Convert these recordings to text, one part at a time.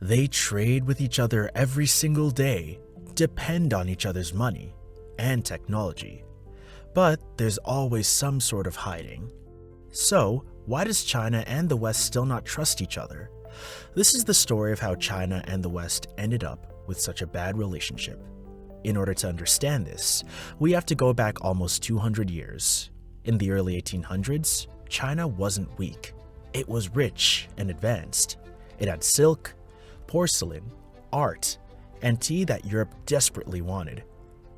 They trade with each other every single day, depend on each other's money and technology. But there's always some sort of hiding. So, why does China and the West still not trust each other? This is the story of how China and the West ended up with such a bad relationship. In order to understand this, we have to go back almost 200 years. In the early 1800s, China wasn't weak. It was rich and advanced. It had silk, porcelain, art, and tea that Europe desperately wanted.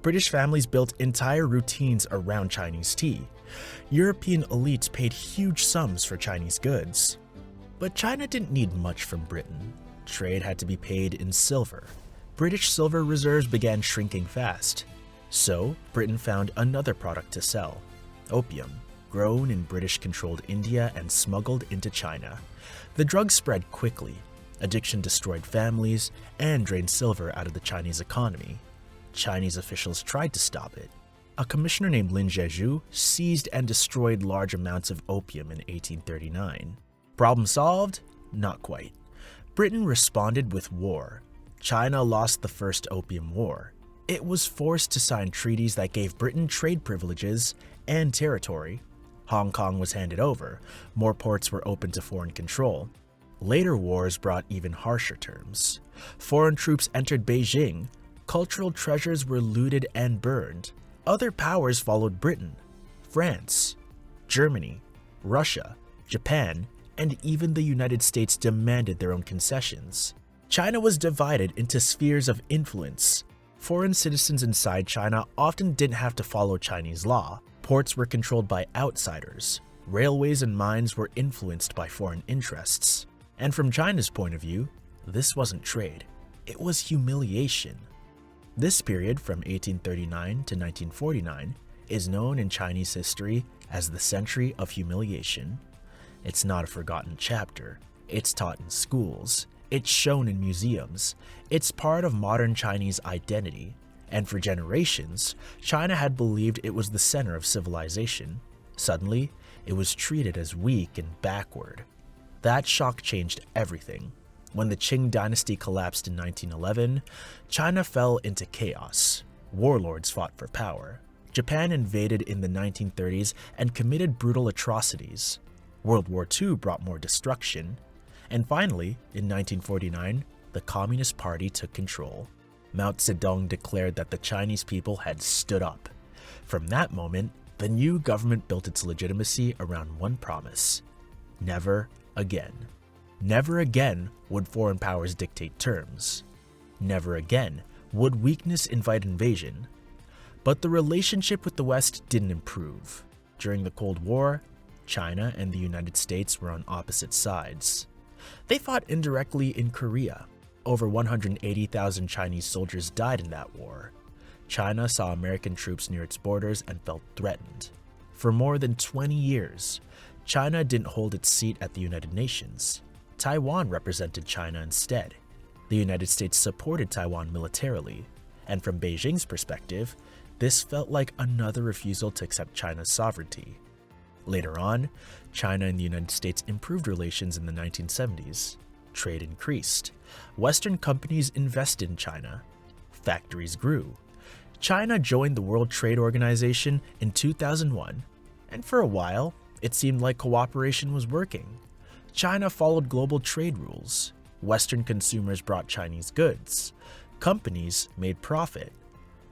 British families built entire routines around Chinese tea. European elites paid huge sums for Chinese goods. But China didn't need much from Britain. Trade had to be paid in silver. British silver reserves began shrinking fast. So, Britain found another product to sell: opium, grown in British-controlled India and smuggled into China. The drug spread quickly. Addiction destroyed families and drained silver out of the Chinese economy. Chinese officials tried to stop it. A commissioner named Lin Zhezhu seized and destroyed large amounts of opium in 1839. Problem solved? Not quite. Britain responded with war. China lost the First Opium War. It was forced to sign treaties that gave Britain trade privileges and territory. Hong Kong was handed over. More ports were open to foreign control. Later wars brought even harsher terms. Foreign troops entered Beijing. Cultural treasures were looted and burned. Other powers followed Britain: France, Germany, Russia, Japan, and even the United States demanded their own concessions. China was divided into spheres of influence. Foreign citizens inside China often didn't have to follow Chinese law. Ports were controlled by outsiders. Railways and mines were influenced by foreign interests. And from China's point of view, this wasn't trade. It was humiliation. This period, from 1839 to 1949, is known in Chinese history as the Century of Humiliation. It's not a forgotten chapter. It's taught in schools. It's shown in museums. It's part of modern Chinese identity. And for generations, China had believed it was the center of civilization. Suddenly, it was treated as weak and backward. That shock changed everything. When the Qing dynasty collapsed in 1911, China fell into chaos. Warlords fought for power. Japan invaded in the 1930s and committed brutal atrocities. World War II brought more destruction. And finally, in 1949, the Communist Party took control. Mao Zedong declared that the Chinese people had stood up. From that moment, the new government built its legitimacy around one promise: never again. Never again would foreign powers dictate terms. Never again would weakness invite invasion. But the relationship with the West didn't improve. During the Cold War, China and the United States were on opposite sides. They fought indirectly in Korea. Over 180,000 Chinese soldiers died in that war. China saw American troops near its borders and felt threatened. For more than 20 years, China didn't hold its seat at the United Nations. Taiwan represented China instead. The United States supported Taiwan militarily, and from Beijing's perspective, this felt like another refusal to accept China's sovereignty. Later on, China and the United States improved relations in the 1970s. Trade increased. Western companies invested in China. Factories grew. China joined the World Trade Organization in 2001, and for a while, it seemed like cooperation was working. China followed global trade rules. Western consumers brought Chinese goods. Companies made profit.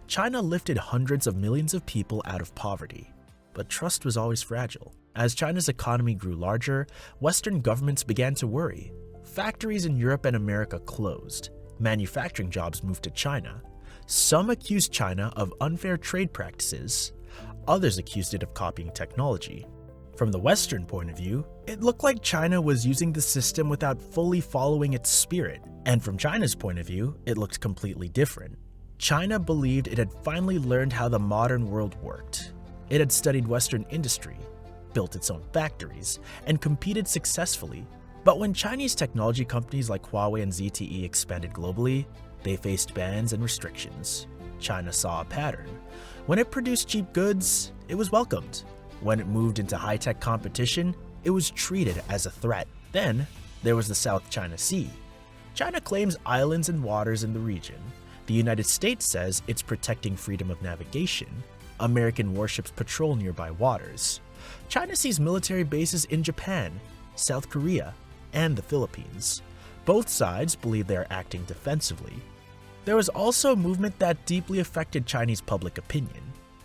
China lifted hundreds of millions of people out of poverty. But trust was always fragile. As China's economy grew larger, Western governments began to worry. Factories in Europe and America closed. Manufacturing jobs moved to China. Some accused China of unfair trade practices. Others accused it of copying technology. From the Western point of view, it looked like China was using the system without fully following its spirit. And from China's point of view, it looked completely different. China believed it had finally learned how the modern world worked. It had studied Western industry, built its own factories, and competed successfully. But when Chinese technology companies like Huawei and ZTE expanded globally, they faced bans and restrictions. China saw a pattern. When it produced cheap goods, it was welcomed. When it moved into high-tech competition, it was treated as a threat. Then, there was the South China Sea. China claims islands and waters in the region. The United States says it's protecting freedom of navigation. American warships patrol nearby waters. China sees military bases in Japan, South Korea, and the Philippines. Both sides believe they are acting defensively. There was also a movement that deeply affected Chinese public opinion.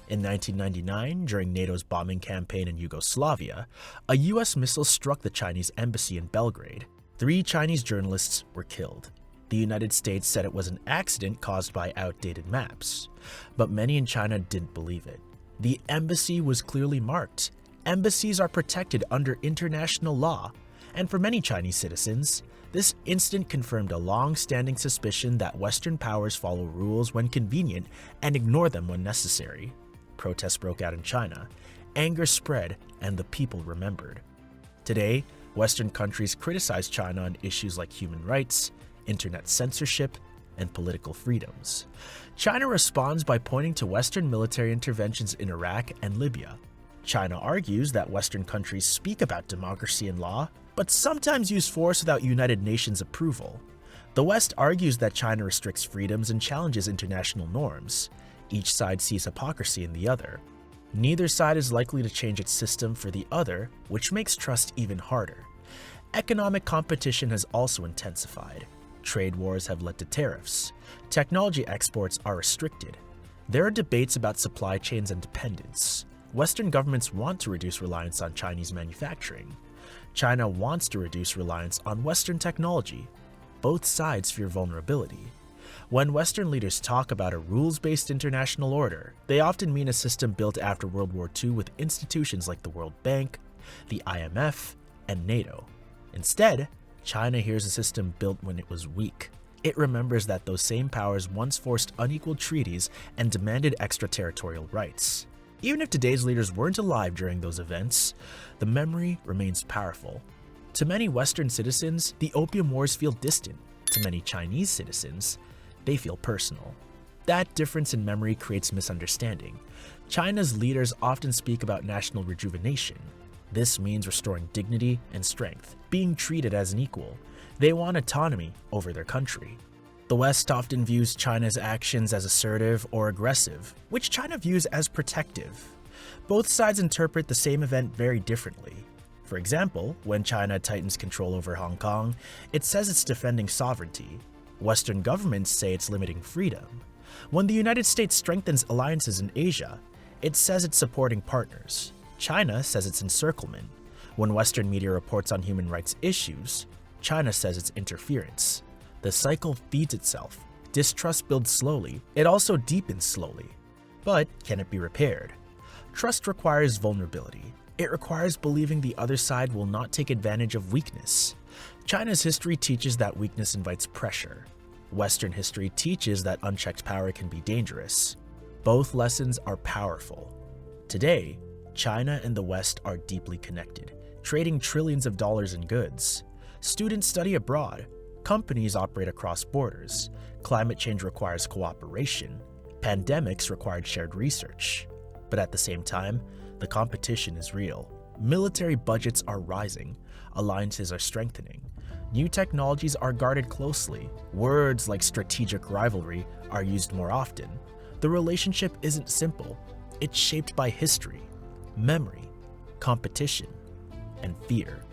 In 1999, during NATO's bombing campaign in Yugoslavia, a US missile struck the Chinese embassy in Belgrade. 3 Chinese journalists were killed. The United States said it was an accident caused by outdated maps, but many in China didn't believe it. The embassy was clearly marked. Embassies are protected under international law, and for many Chinese citizens, this incident confirmed a long-standing suspicion that Western powers follow rules when convenient and ignore them when necessary. Protests broke out in China, anger spread, and the people remembered. Today, Western countries criticize China on issues like human rights, internet censorship, and political freedoms. China responds by pointing to Western military interventions in Iraq and Libya. China argues that Western countries speak about democracy and law, but sometimes use force without United Nations approval. The West argues that China restricts freedoms and challenges international norms. Each side sees hypocrisy in the other. Neither side is likely to change its system for the other, which makes trust even harder. Economic competition has also intensified. Trade wars have led to tariffs. Technology exports are restricted. There are debates about supply chains and dependence. Western governments want to reduce reliance on Chinese manufacturing. China wants to reduce reliance on Western technology. Both sides fear vulnerability. When Western leaders talk about a rules-based international order, they often mean a system built after World War II with institutions like the World Bank, the IMF, and NATO. Instead, China hears a system built when it was weak. It remembers that those same powers once forced unequal treaties and demanded extraterritorial rights. Even if today's leaders weren't alive during those events, the memory remains powerful. To many Western citizens, the Opium Wars feel distant. To many Chinese citizens, they feel personal. That difference in memory creates misunderstanding. China's leaders often speak about national rejuvenation. This means restoring dignity and strength, being treated as an equal. They want autonomy over their country. The West often views China's actions as assertive or aggressive, which China views as protective. Both sides interpret the same event very differently. For example, when China tightens control over Hong Kong, it says it's defending sovereignty. Western governments say it's limiting freedom. When the United States strengthens alliances in Asia, it says it's supporting partners. China says it's encirclement. When Western media reports on human rights issues, China says it's interference. The cycle feeds itself. Distrust builds slowly. It also deepens slowly. But can it be repaired? Trust requires vulnerability. It requires believing the other side will not take advantage of weakness. China's history teaches that weakness invites pressure. Western history teaches that unchecked power can be dangerous. Both lessons are powerful. Today, China and the West are deeply connected, trading trillions of dollars in goods. Students study abroad. Companies operate across borders. Climate change requires cooperation. Pandemics required shared research. But at the same time, the competition is real. Military budgets are rising. Alliances are strengthening. New technologies are guarded closely. Words like strategic rivalry are used more often. The relationship isn't simple. It's shaped by history, memory, competition, and fear.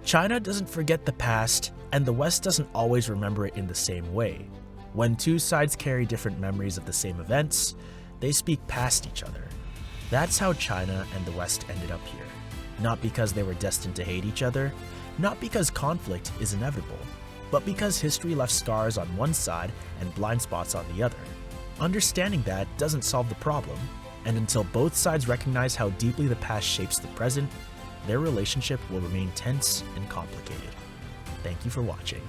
China doesn't forget the past, and the West doesn't always remember it in the same way. When two sides carry different memories of the same events, they speak past each other. That's how China and the West ended up here. Not because they were destined to hate each other, not because conflict is inevitable, but because history left scars on one side and blind spots on the other. Understanding that doesn't solve the problem, and until both sides recognize how deeply the past shapes the present, their relationship will remain tense and complicated. Thank you for watching.